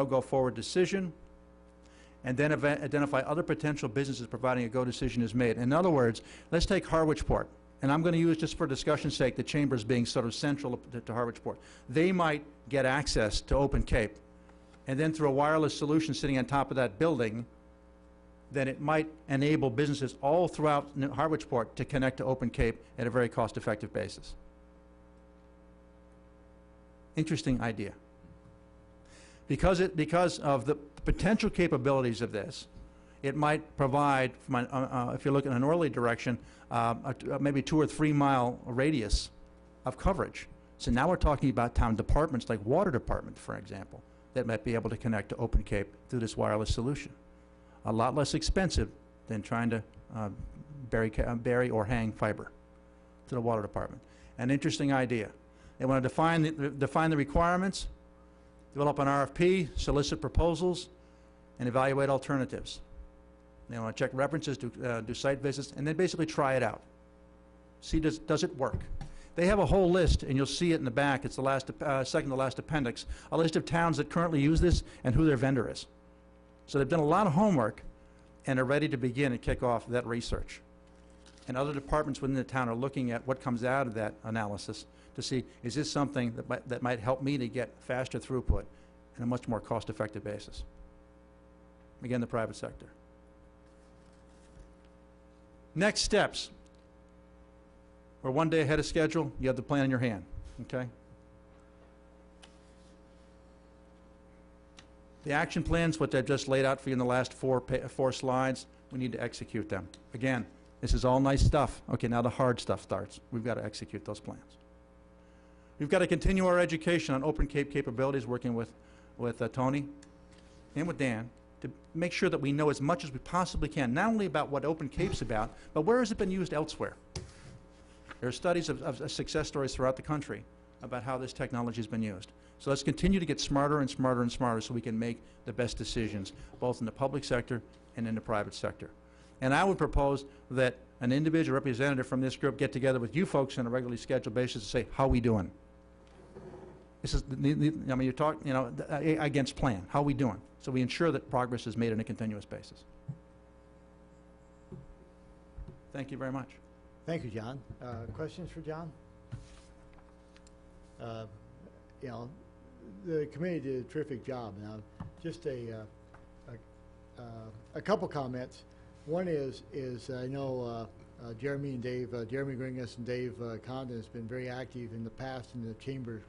no-go forward decision, and then identify other potential businesses providing a go decision is made. In other words, let's take Harwich Port, and I'm going to use, just for discussion's sake, the Chambers being sort of central to Harwich Port. They might get access to Open Cape, and then through a wireless solution sitting on top of that building, then it might enable businesses all throughout Harwich Port to connect to Open Cape at a very cost-effective basis. Interesting idea. Because of the potential capabilities of this, it might provide, if you look in a northerly direction, maybe 2 or 3 mile radius of coverage. So now we're talking about town departments like water department, for example, that might be able to connect to Open Cape through this wireless solution. A lot less expensive than trying to bury or hang fiber to the water department. An interesting idea. They want to define the requirements, develop an RFP, solicit proposals, and evaluate alternatives. They want to check references, do site visits, and then basically try it out. See, does it work? They have a whole list, and you'll see it in the back. It's the last, second to last appendix, a list of towns that currently use this and who their vendor is. So they've done a lot of homework and are ready to begin and kick off that research. And other departments within the town are looking at what comes out of that analysis to see, is this something that might help me to get faster throughput on a much more cost-effective basis? Again, the private sector. Next steps. We're 1 day ahead of schedule. You have the plan in your hand, okay? The action plans, what they've just laid out for you in the last four slides, we need to execute them. Again, this is all nice stuff. Okay, now the hard stuff starts. We've got to execute those plans. We've got to continue our education on Open Cape capabilities, working with Tony and with Dan, to make sure that we know as much as we possibly can, not only about what Open Cape's about, but where has it been used elsewhere. There are studies of success stories throughout the country about how this technology has been used. So let's continue to get smarter and smarter and smarter so we can make the best decisions, both in the public sector and in the private sector. And I would propose that an individual representative from this group get together with you folks on a regularly scheduled basis to say, how are we doing? This is, I mean, you're talking, you know, against plan. How are we doing? So we ensure that progress is made on a continuous basis. Thank you very much. Thank you, John. Questions for John? You know, the committee did a terrific job. Now, just a couple comments. One is I know Jeremy and Dave, Jeremy Gringas and Dave Condon has been very active in the past in the Chamber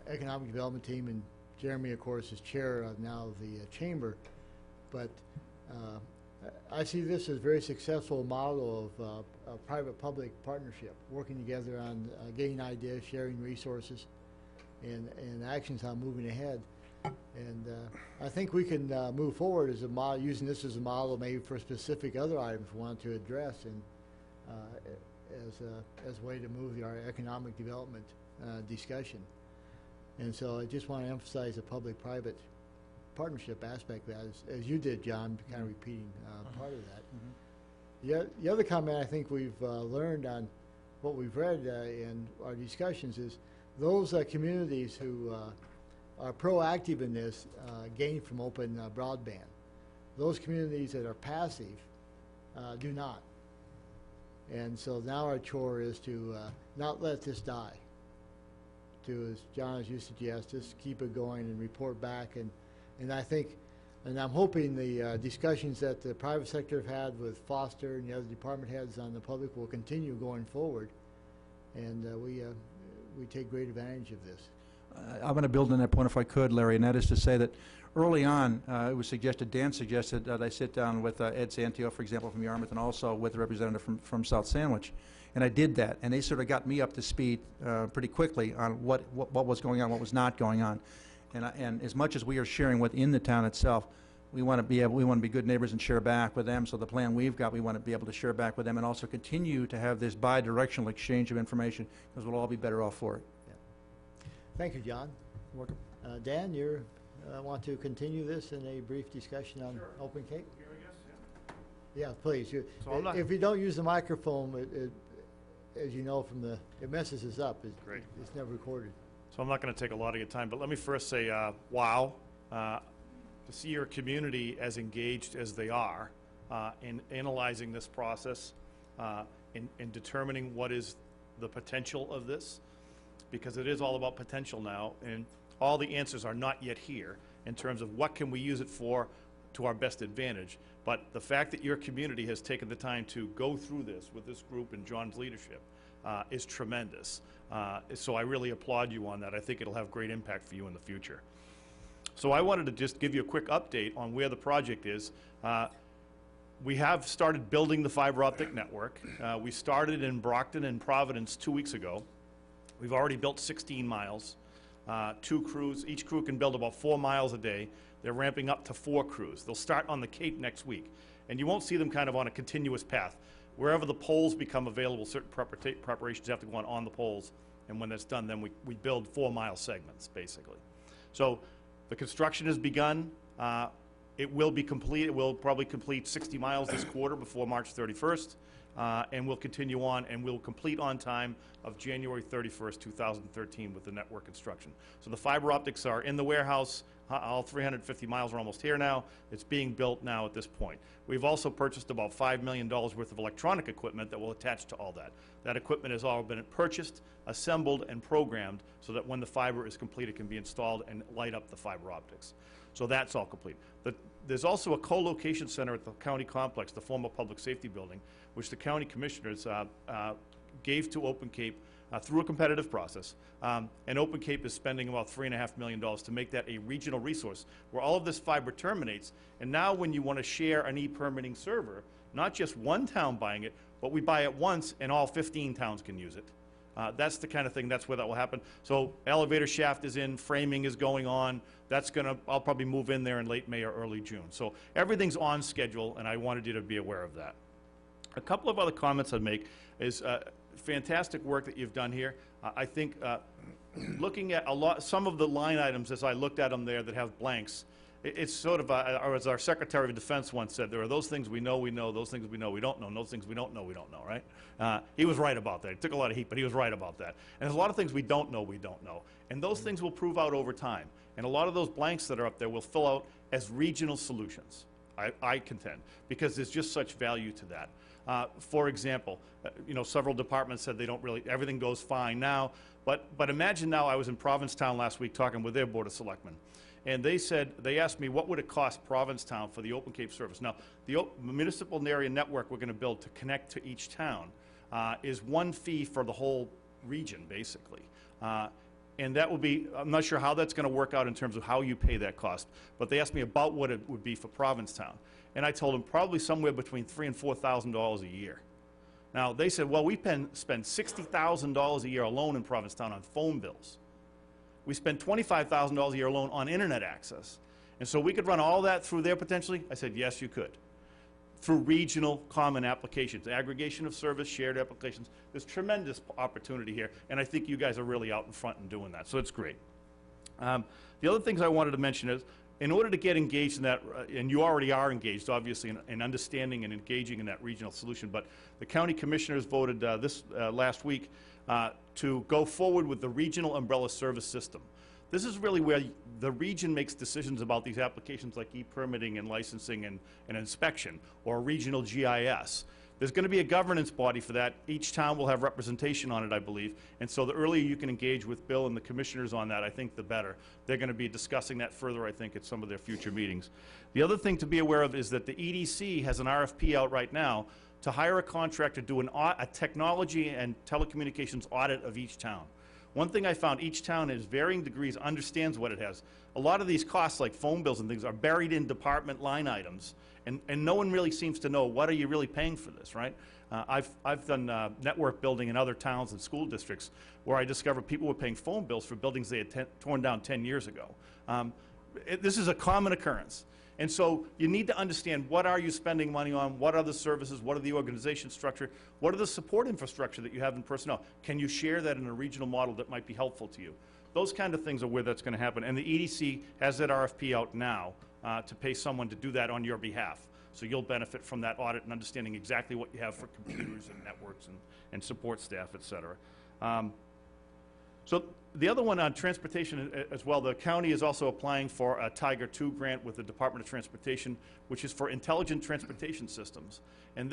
Economic Development Team, and Jeremy, of course, is chair of now the Chamber. But I see this as a very successful model of private-public partnership, working together on getting ideas, sharing resources, and actions on moving ahead. And I think we can move forward as a model, using this as a model maybe for specific other items we want to address, and as a way to move our economic development discussion. And so I just want to emphasize the public-private partnership aspect of that, as you did, John, kind of repeating part of that. The other comment I think we've learned on what we've read in our discussions is those communities who are proactive in this gain from open broadband. Those communities that are passive do not. And so now our chore is to not let this die. To, as John, as you suggest, just keep it going and report back. And I think, and I'm hoping the discussions that the private sector have had with Foster and the other department heads on the public will continue going forward. And we take great advantage of this. I'm going to build on that point if I could, Larry, and that is to say that early on, it was suggested, Dan suggested that I sit down with Ed Santio, for example, from Yarmouth, and also with a representative from South Sandwich. And I did that, and they sort of got me up to speed pretty quickly on what was going on, what was not going on. And as much as we are sharing within the town itself, we want to be good neighbors and share back with them. So the plan we've got, we want to be able to share back with them and also continue to have this bi-directional exchange of information, because we'll all be better off for it. Yeah. Thank you, John. Welcome. Dan, you want to continue this in a brief discussion on Open Cape? Here, I guess, yeah. Yeah, please. So if you don't use the microphone, as you know from it messes us up. It's never recorded. So I'm not going to take a lot of your time, but let me first say, wow. to see your community as engaged as they are in analyzing this process, in determining what is the potential of this, because it is all about potential now, and all the answers are not yet here in terms of what can we use it for to our best advantage. But the fact that your community has taken the time to go through this with this group and John's leadership is tremendous. So I really applaud you on that. I think it'll have great impact for you in the future. So I wanted to just give you a quick update on where the project is. We have started building the fiber optic network. We started in Brockton and Providence 2 weeks ago. We've already built 16 miles. 2 crews, each crew can build about 4 miles a day. They're ramping up to 4 crews. They'll start on the Cape next week. And you won't see them kind of on a continuous path. Wherever the poles become available, certain preparations have to go on the poles. And when that's done, then we build 4-mile segments, basically. So the construction has begun. It will be complete. It will probably complete 60 miles this quarter before March 31st. And we'll continue on, and we'll complete on time of January 31st, 2013 with the network construction. So the fiber optics are in the warehouse. All 350 miles are almost here now. It's being built now at this point. We've also purchased about $5 million worth of electronic equipment that will attach to all that. That equipment has all been purchased, assembled, and programmed so that when the fiber is complete, it can be installed and light up the fiber optics. So that's all complete. There's also a co-location center at the county complex, the former public safety building, which the county commissioners gave to Open Cape through a competitive process. And Open Cape is spending about $3.5 million to make that a regional resource where all of this fiber terminates. And now when you want to share an e-permitting server, not just one town buying it, but we buy it once and all 15 towns can use it. That's the kind of thing, that's where that will happen. So elevator shaft is in, framing is going on. That's gonna, I'll probably move in there in late May or early June. So everything's on schedule, and I wanted you to be aware of that. A couple of other comments I'd make is fantastic work that you've done here. I think looking at some of the line items as I looked at them there that have blanks, it's sort of, or as our Secretary of Defense once said, there are those things we know, those things we know we don't know, and those things we don't know, right? He was right about that. It took a lot of heat, but he was right about that. And there's a lot of things we don't know. And those things will prove out over time. And a lot of those blanks that are up there will fill out as regional solutions, I contend, because there's just such value to that. For example, several departments said they don't really, everything goes fine now, but imagine now I was in Provincetown last week talking with their Board of Selectmen. And they asked me, what would it cost Provincetown for the Open Cape service? Now, the municipal area network we're going to build to connect to each town is one fee for the whole region, basically. And that will be, I'm not sure how that's going to work out in terms of how you pay that cost, but they asked me about what it would be for Provincetown. And I told them probably somewhere between $3,000 and $4,000 a year. Now, they said, well, we spend $60,000 a year alone in Provincetown on phone bills. We spend $25,000 a year alone on internet access. And so we could run all that through there potentially? I said, yes, you could. Through regional common applications, aggregation of service, shared applications. There's tremendous opportunity here, and I think you guys are really out in front in doing that, so it's great. The other things I wanted to mention is, in order to get engaged in that, and you already are engaged, obviously, in understanding and engaging in that regional solution, but the county commissioners voted last week to go forward with the regional umbrella service system. This is really where the region makes decisions about these applications like e-permitting and licensing and inspection, or regional GIS. There's going to be a governance body for that. Each town will have representation on it, I believe. And so the earlier you can engage with Bill and the commissioners on that, I think the better. They're going to be discussing that further, I think, at some of their future meetings. The other thing to be aware of is that the EDC has an RFP out right now to hire a contractor to do a technology and telecommunications audit of each town. One thing I found, each town in varying degrees understands what it has. A lot of these costs, like phone bills and things, are buried in department line items, and no one really seems to know, what are you really paying for this, right? I've done network building in other towns and school districts where I discovered people were paying phone bills for buildings they had torn down 10 years ago. This is a common occurrence. And so you need to understand, what are you spending money on, what are the services, what are the organization structure, what are the support infrastructure that you have in personnel? Can you share that in a regional model that might be helpful to you? Those kind of things are where that's going to happen. And the EDC has that RFP out now to pay someone to do that on your behalf. So you'll benefit from that audit and understanding exactly what you have for computers and networks and support staff, et cetera. So the other one on transportation as well, the county is also applying for a Tiger II grant with the Department of Transportation, which is for intelligent transportation systems. And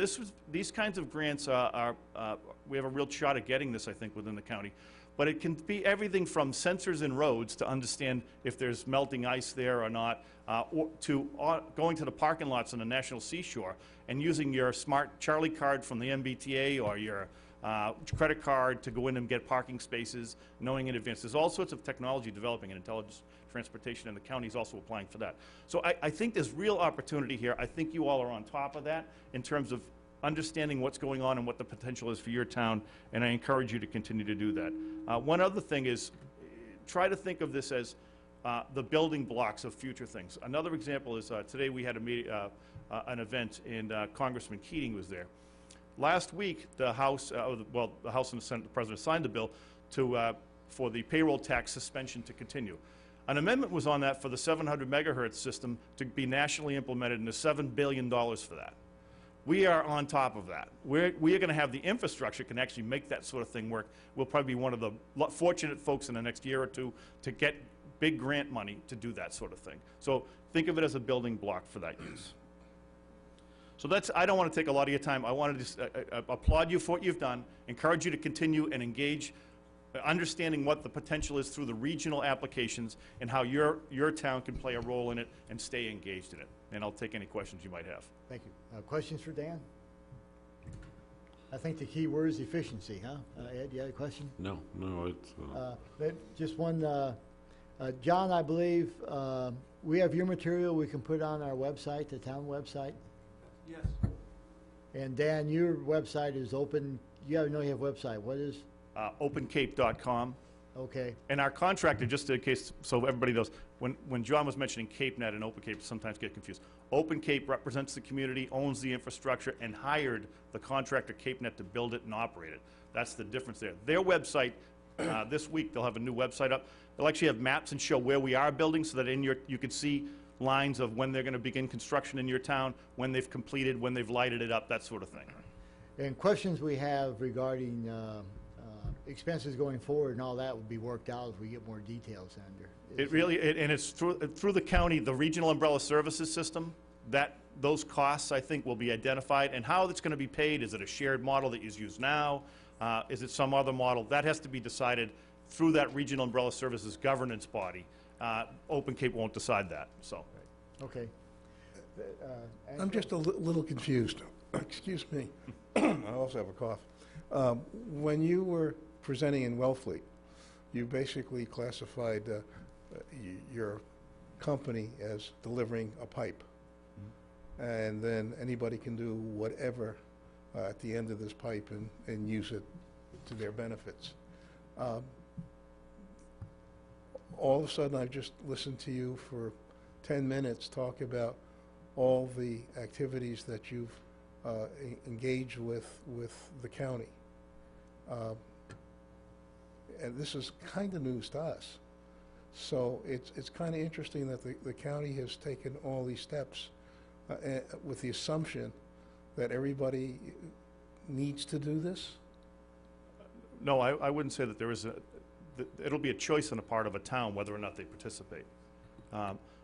these kinds of grants we have a real shot at getting this, I think, within the county. But it can be everything from sensors in roads to understand if there's melting ice there or not, or to going to the parking lots on the National Seashore and using your smart Charlie card from the MBTA or your credit card to go in and get parking spaces, knowing in advance. There's all sorts of technology developing in intelligent transportation, and the county is also applying for that. So I think there's real opportunity here. I think you all are on top of that in terms of understanding what's going on and what the potential is for your town, and I encourage you to continue to do that. One other thing is try to think of this as the building blocks of future things. Another example is today we had an event, and Congressman Keating was there. Last week, the House, the House and the Senate, the President signed the bill for the payroll tax suspension to continue. An amendment was on that for the 700 megahertz system to be nationally implemented, and there's $7 billion for that. We are on top of that. We are going to have the infrastructure can actually make that sort of thing work. We'll probably be one of the fortunate folks in the next year or two to get big grant money to do that sort of thing. So think of it as a building block for that use. So I don't want to take a lot of your time. I want to just applaud you for what you've done, encourage you to continue and engage, understanding what the potential is through the regional applications and how your town can play a role in it and stay engaged in it. And I'll take any questions you might have. Thank you. Questions for Dan? I think the key word is efficiency, huh? Ed, you had a question? No, it's... Just one, John, I believe we have your material we can put on our website, the town website. Yes. And Dan, your website is open. You have a website. What is? Opencape.com. Okay. And our contractor, just in case, so everybody knows, when John was mentioning CapeNet and OpenCape, sometimes get confused. OpenCape represents the community, owns the infrastructure, and hired the contractor CapeNet to build it and operate it. That's the difference there. Their website, this week, they'll have a new website up. They'll actually have maps and show where we are building so that you can see lines of when they're going to begin construction in your town, when they've completed, when they've lighted it up, that sort of thing. And questions we have regarding expenses going forward and all that will be worked out as we get more details under. And it's through the county, the regional umbrella services system, that those costs, I think, will be identified. And how it's going to be paid, is it a shared model that is used now? Is it some other model? That has to be decided through that regional umbrella services governance body. OpenCape won't decide that, so. Okay. I'm just a little confused. Excuse me. I also have a cough. When you were presenting in Wellfleet, you basically classified your company as delivering a pipe. And then anybody can do whatever at the end of this pipe and use it to their benefits. All of a sudden, I've just listened to you for 10 minutes talk about all the activities that you've engaged with the county. And this is kind of news to us. So it's kind of interesting that the county has taken all these steps with the assumption that everybody needs to do this. No, I wouldn't say that there is it'll be a choice on the part of a town whether or not they participate.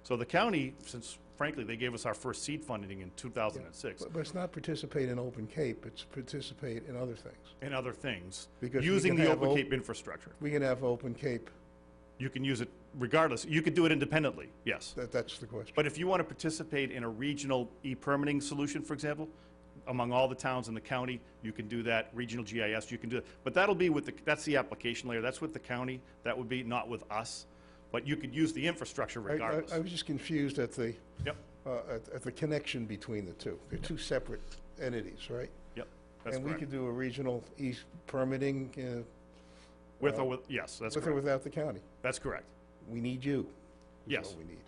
So the county, since frankly they gave us our first seed funding in 2006. But it's not participate in Open Cape, it's participate in other things. In other things, Because using the Open Cape infrastructure. We can have Open Cape. You can use it regardless. You could do it independently, yes. That's the question. But if you want to participate in a regional e-permitting solution, for example, among all the towns in the county, you can do that. Regional GIS, you can do it. But that'll be that's the application layer. That's with the county. That would be not with us. But you could use the infrastructure regardless. I was just confused at the Yep. At the connection between the two. They're two separate entities, right? Yep. That's And correct. we could do a regional permitting With or with, yes, that's with or correct. without the county. That's correct. We need you. is Yes. all we need.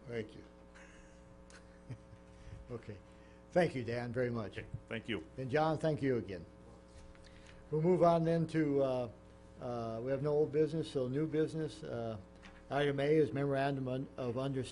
Thank you. Okay. Thank you, Dan, very much. Okay, thank you. And John, thank you again. We'll move on then to, we have no old business, so new business. Item A is memorandum of understanding